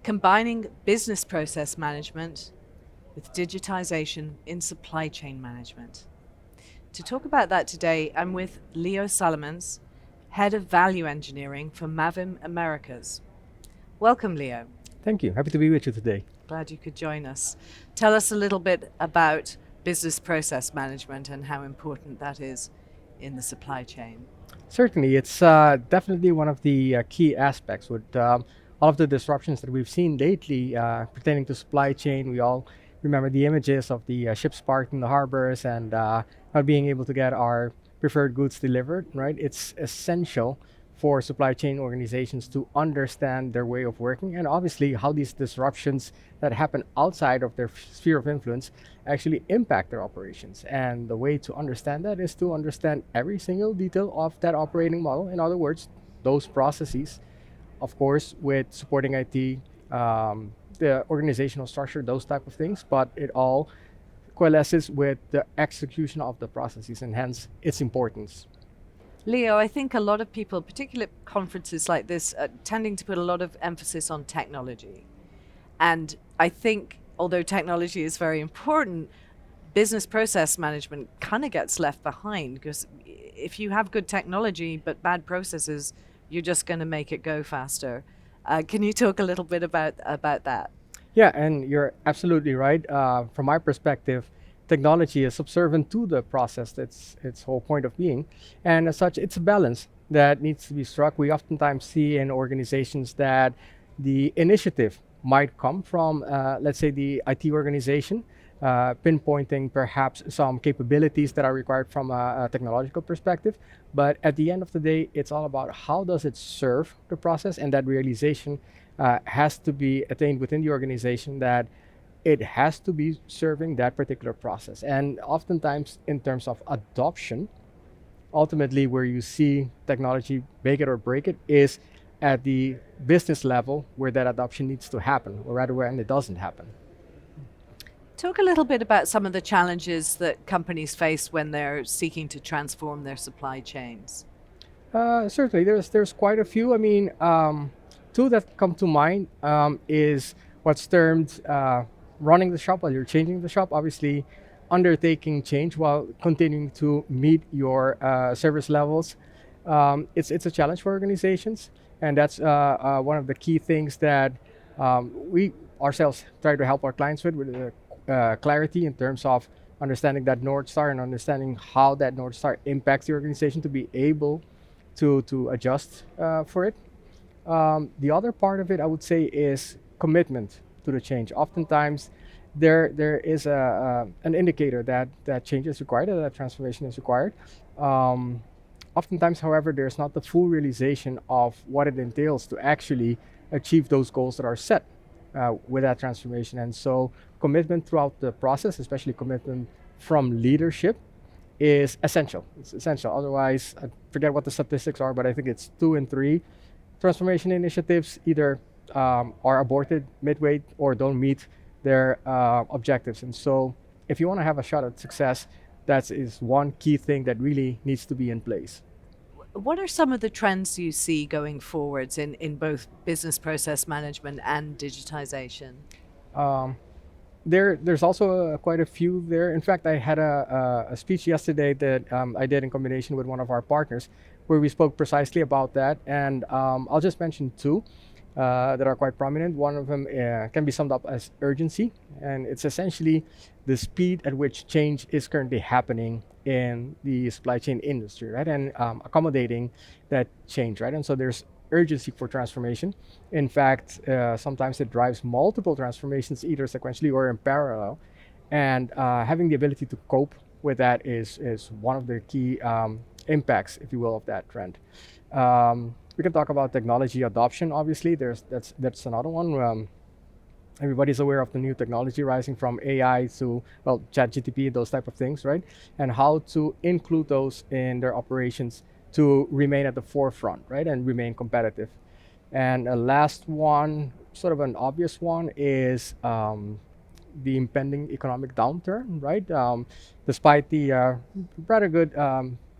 combining business process management with digitization in supply chain management. To talk about that today, I'm with Leo Salomons, Head of Value Engineering for Mavim Americas. Welcome, Leo. Thank you. Happy to be with you today. Glad you could join us. Tell us a little bit about business process management and how important that is in the supply chain. Certainly, it's definitely one of the key aspects with all of the disruptions that we've seen lately pertaining to supply chain. We all remember the images of the ships parked in the harbors and not being able to get our preferred goods delivered, right? It's essential for supply chain organizations to understand their way of working and obviously how these disruptions that happen outside of their sphere of influence actually impact their operations. And the way to understand that is to understand every single detail of that operating model. In other words, those processes, of course, with supporting IT, the organizational structure, those type of things, but it all coalesces with the execution of the processes and hence its importance. Leo, I think a lot of people, particularly at conferences like this, are tending to put a lot of emphasis on technology. And I think, although technology is very important, business process management kind of gets left behind because if you have good technology but bad processes, you're just going to make it go faster. Can you talk a little bit about that? Yeah, and you're absolutely right. From my perspective, technology is subservient to the process. That's its whole point of being. And as such, it's a balance that needs to be struck. We oftentimes see in organizations that the initiative might come from, let's say, the IT organization, pinpointing perhaps some capabilities that are required from a technological perspective. But at the end of the day, it's all about how does it serve the process, and that realization has to be attained within the organization that it has to be serving that particular process. And oftentimes in terms of adoption, ultimately where you see technology make it or break it is at the business level where that adoption needs to happen, or rather when it doesn't happen. Talk a little bit about some of the challenges that companies face when they're seeking to transform their supply chains. Certainly, there's quite a few. I mean, two that come to mind is what's termed running the shop while you're changing the shop. Obviously, undertaking change while continuing to meet your service levels. It's a challenge for organizations, and that's one of the key things that we ourselves try to help our clients with clarity in terms of understanding that North Star and understanding how that North Star impacts the organization to be able to adjust for it. The other part of it, I would say, is commitment to the change. Oftentimes, there is an indicator that change is required, that transformation is required. Oftentimes, however, there's not the full realization of what it entails to actually achieve those goals that are set with that transformation. And so commitment throughout the process, especially commitment from leadership, is essential. It's essential. Otherwise, I forget what the statistics are, but I think it's 2 in 3 transformation initiatives either are aborted midway or don't meet their objectives. And so if you want to have a shot at success, that is one key thing that really needs to be in place. What are some of the trends you see going forwards in both business process management and digitization? There's also quite a few there. In fact, I had a speech yesterday that I did in combination with one of our partners where we spoke precisely about that. And I'll just mention two that are quite prominent. One of them can be summed up as urgency. And it's essentially the speed at which change is currently happening in the supply chain industry, right? And accommodating that change, right? And so there's urgency for transformation. In fact, sometimes it drives multiple transformations, either sequentially or in parallel. And having the ability to cope with that is one of the key impacts, if you will, of that trend. We can talk about technology adoption. Obviously, that's another one. Everybody's aware of the new technology rising from AI to, well, ChatGPT, those type of things, right? And how to include those in their operations to remain at the forefront, right? And remain competitive. And a last one, sort of an obvious one, is the impending economic downturn, right? Despite the rather good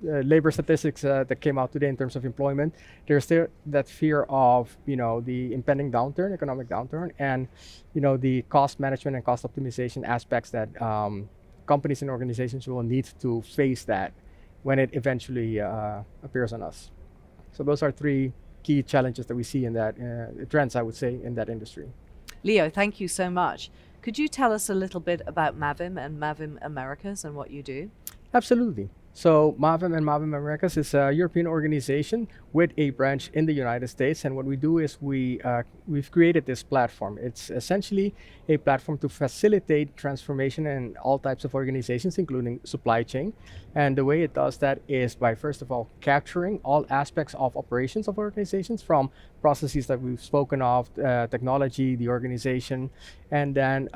labor statistics that came out today in terms of employment, there's still that fear of the impending downturn, economic downturn, and the cost management and cost optimization aspects that companies and organizations will need to face that when it eventually appears on us. So those are three key challenges that we see in that trends, I would say, in that industry. Leo, thank you so much. Could you tell us a little bit about Mavim and Mavim Americas and what you do? Absolutely. So Mavim and Mavim Americas is a European organization with a branch in the United States, and what we do is we've created this platform. It's essentially a platform to facilitate transformation in all types of organizations, including supply chain. And the way it does that is by, first of all, capturing all aspects of operations of organizations, from processes that we've spoken of, technology, the organization, and then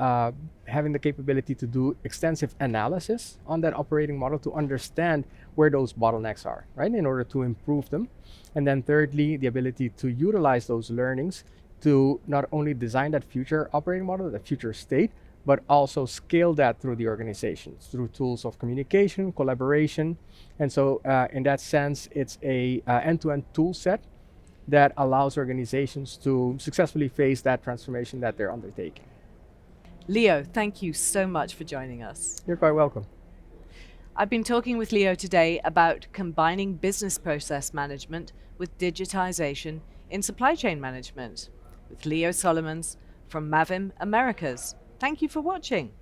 having the capability to do extensive analysis on that operating model to understand where those bottlenecks are, right, in order to improve them. And then thirdly, the ability to utilize those learnings to not only design that future operating model, that future state, but also scale that through the organizations, through tools of communication, collaboration. And so in that sense, it's a end-to-end tool set that allows organizations to successfully face that transformation that they're undertaking. Leo, thank you so much for joining us. You're quite welcome. I've been talking with Leo today about combining business process management with digitization in supply chain management with Leo Salomons from Mavim Americas. Thank you for watching.